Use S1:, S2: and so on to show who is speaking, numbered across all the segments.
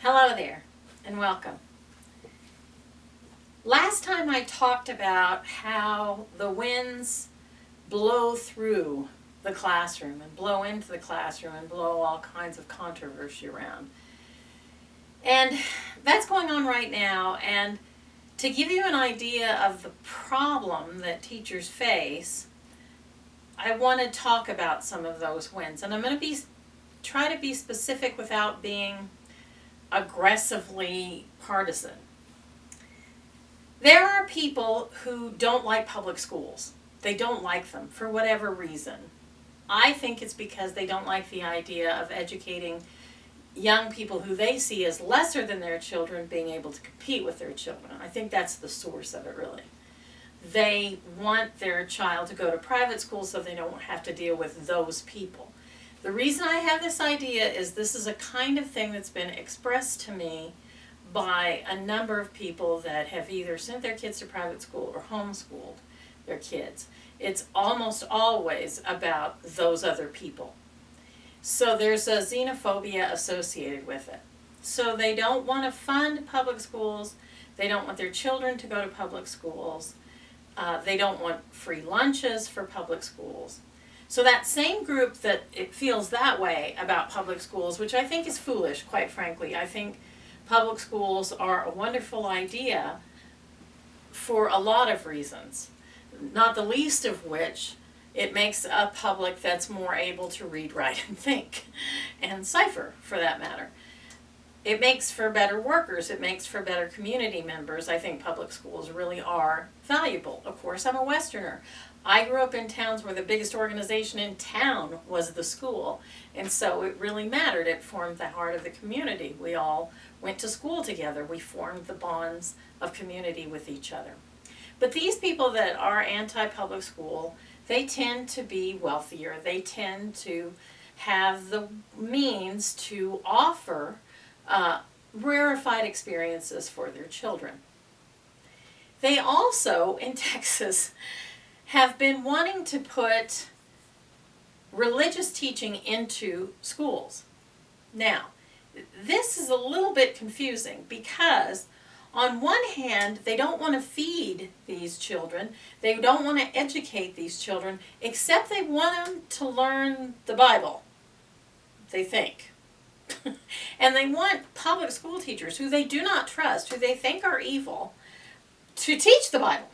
S1: Hello there, and welcome. Last time I talked about how the winds blow through the classroom and blow into the classroom and blow all kinds of controversy around. And that's going on right now, and to give you an idea of the problem that teachers face, I want to talk about some of those winds. And I'm going to try to be specific without being aggressively partisan. There are people who don't like public schools. They don't like them for whatever reason. I think it's because they don't like the idea of educating young people who they see as lesser than their children being able to compete with their children. I think that's the source of it, really. They want their child to go to private school so they don't have to deal with those people. The reason I have this idea is this is a kind of thing that's been expressed to me by a number of people that have either sent their kids to private school or homeschooled their kids. It's almost always about those other people. So there's a xenophobia associated with it. So they don't want to fund public schools. They don't want their children to go to public schools. They don't want free lunches for public schools. So that same group that it feels that way about public schools, which I think is foolish, quite frankly. I think public schools are a wonderful idea for a lot of reasons, not the least of which it makes a public that's more able to read, write, and think, and cipher, for that matter. It makes for better workers. It makes for better community members. I think public schools really are valuable. Of course, I'm a Westerner. I grew up in towns where the biggest organization in town was the school, and so it really mattered. It formed the heart of the community. We all went to school together. We formed the bonds of community with each other. But these people that are anti-public school, they tend to be wealthier. They tend to have the means to offer rarefied experiences for their children. They also, in Texas, have been wanting to put religious teaching into schools. Now, this is a little bit confusing because on one hand, they don't want to feed these children. They don't want to educate these children, except they want them to learn the Bible, they think. And they want public school teachers who they do not trust, who they think are evil, to teach the Bible.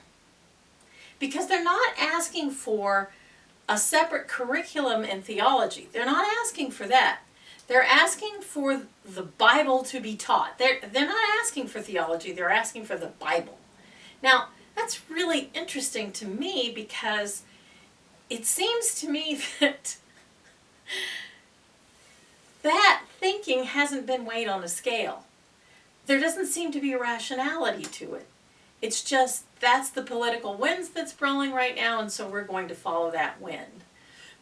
S1: Because they're not asking for a separate curriculum in theology. They're not asking for that. They're asking for the Bible to be taught. They're not asking for theology. They're asking for the Bible. Now, that's really interesting to me because it seems to me that thinking hasn't been weighed on a scale. There doesn't seem to be a rationality to it. It's just that's the political winds that's blowing right now, and so we're going to follow that wind.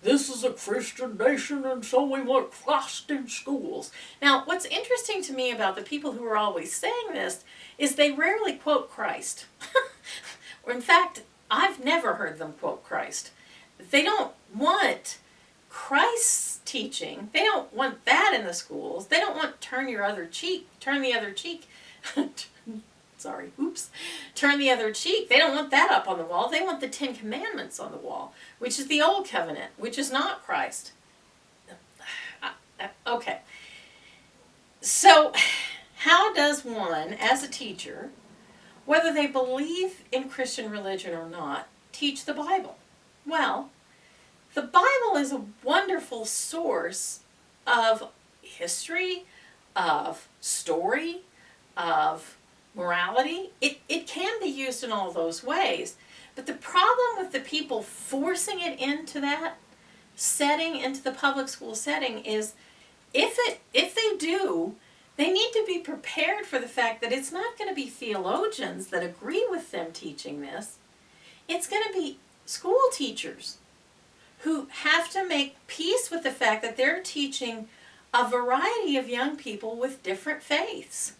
S1: This is a Christian nation, and so we want Christ in schools. Now, what's interesting to me about the people who are always saying this is they rarely quote Christ. Or in fact, I've never heard them quote Christ. They don't want Christ's teaching. They don't want that in the schools. They don't want turn the other cheek. Turn the other cheek. They don't want that up on the wall. They want the 10 Commandments on the wall, which is the Old Covenant, which is not Christ. Okay. So, how does one, as a teacher, whether they believe in Christian religion or not, teach the Bible? Well, the Bible is a wonderful source of history, of story, of morality. It can be used in all those ways. But the problem with the people forcing it into that setting, into the public school setting, is if they do, they need to be prepared for the fact that it's not going to be theologians that agree with them teaching this. It's going to be school teachers who have to make peace with the fact that they're teaching a variety of young people with different faiths.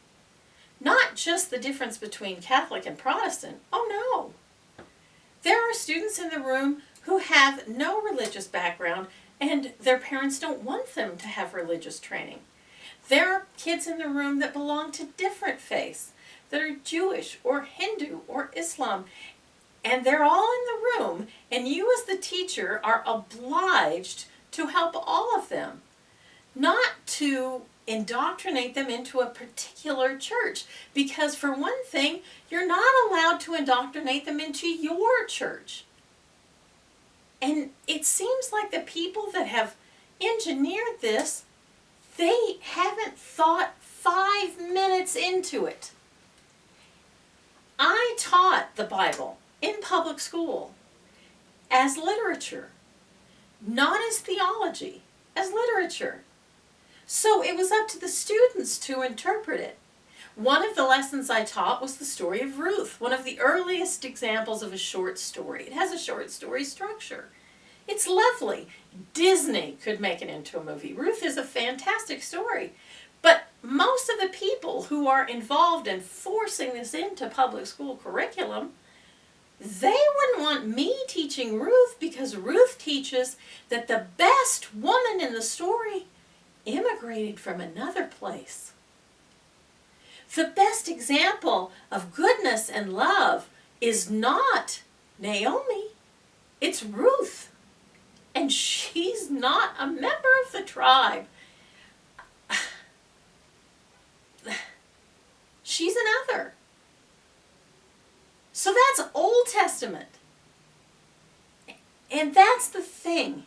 S1: Not just the difference between Catholic and Protestant. Oh no. There are students in the room who have no religious background and their parents don't want them to have religious training. There are kids in the room that belong to different faiths, that are Jewish or Hindu or Islam, and they're all in the room, and you as the teacher are obliged to help all of them, not to indoctrinate them into a particular church, because for one thing, you're not allowed to indoctrinate them into your church. And it seems like the people that have engineered this, they haven't thought 5 minutes into it. I taught the Bible in public school as literature, not as theology, as literature. So it was up to the students to interpret it. One of the lessons I taught was the story of Ruth, one of the earliest examples of a short story. It has a short story structure. It's lovely. Disney could make it into a movie. Ruth is a fantastic story. But most of the people who are involved in forcing this into public school curriculum, they wouldn't want me teaching Ruth, because Ruth teaches that the best woman in the story immigrated from another place. The best example of goodness and love is not Naomi, it's Ruth. And she's not a member of the tribe. She's another. So that's Old Testament. And that's the thing.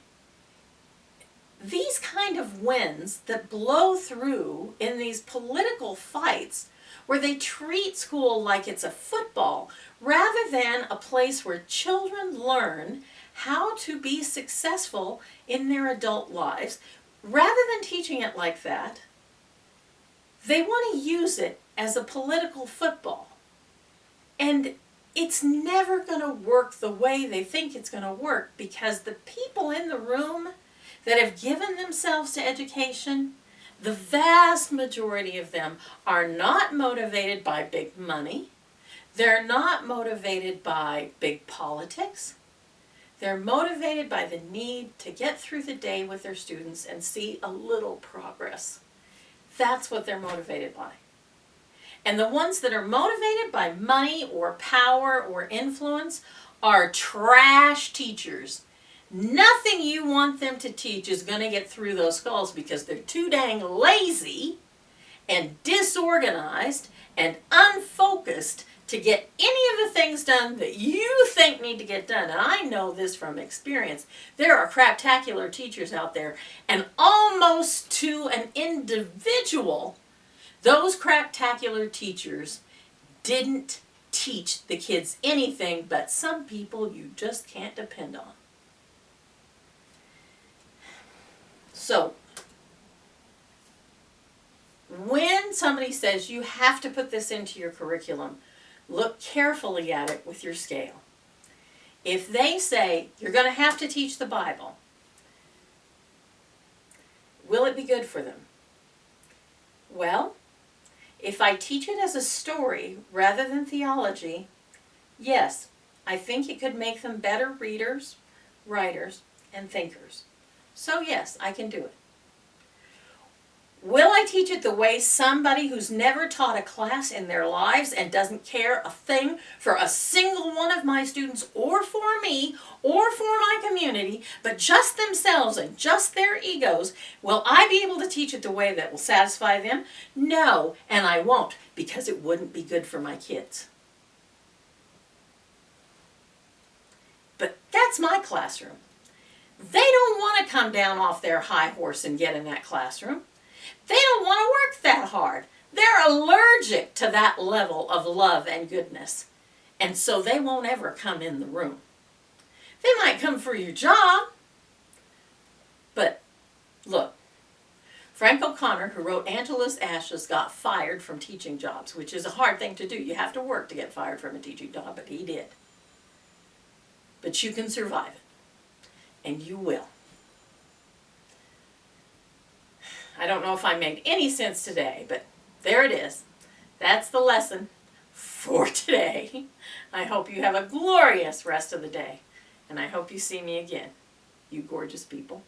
S1: These kind of winds that blow through in these political fights, where they treat school like it's a football, rather than a place where children learn how to be successful in their adult lives, rather than teaching it like that, they want to use it as a political football. And it's never going to work the way they think it's going to work, because the people in the room that have given themselves to education, the vast majority of them are not motivated by big money. They're not motivated by big politics. They're motivated by the need to get through the day with their students and see a little progress. That's what they're motivated by. And the ones that are motivated by money or power or influence are trash teachers. Nothing you want them to teach is going to get through those skulls, because they're too dang lazy and disorganized and unfocused to get any of the things done that you think need to get done. And I know this from experience. There are craptacular teachers out there, and almost to an individual, those craptacular teachers didn't teach the kids anything but some people you just can't depend on. So, when somebody says you have to put this into your curriculum, look carefully at it with your scale. If they say you're going to have to teach the Bible, will it be good for them? Well, if I teach it as a story rather than theology, yes, I think it could make them better readers, writers, and thinkers. So yes, I can do it. Will I teach it the way somebody who's never taught a class in their lives and doesn't care a thing for a single one of my students or for me or for my community, but just themselves and just their egos, will I be able to teach it the way that will satisfy them? No, and I won't, because it wouldn't be good for my kids. But that's my classroom. They don't want to come down off their high horse and get in that classroom. They don't want to work that hard. They're allergic to that level of love and goodness. And so they won't ever come in the room. They might come for your job. But look, Frank O'Connor, who wrote Angela's Ashes, got fired from teaching jobs, which is a hard thing to do. You have to work to get fired from a teaching job, but he did. But you can survive it. And you will. I don't know if I made any sense today, but there it is. That's the lesson for today. I hope you have a glorious rest of the day, and I hope you see me again, you gorgeous people.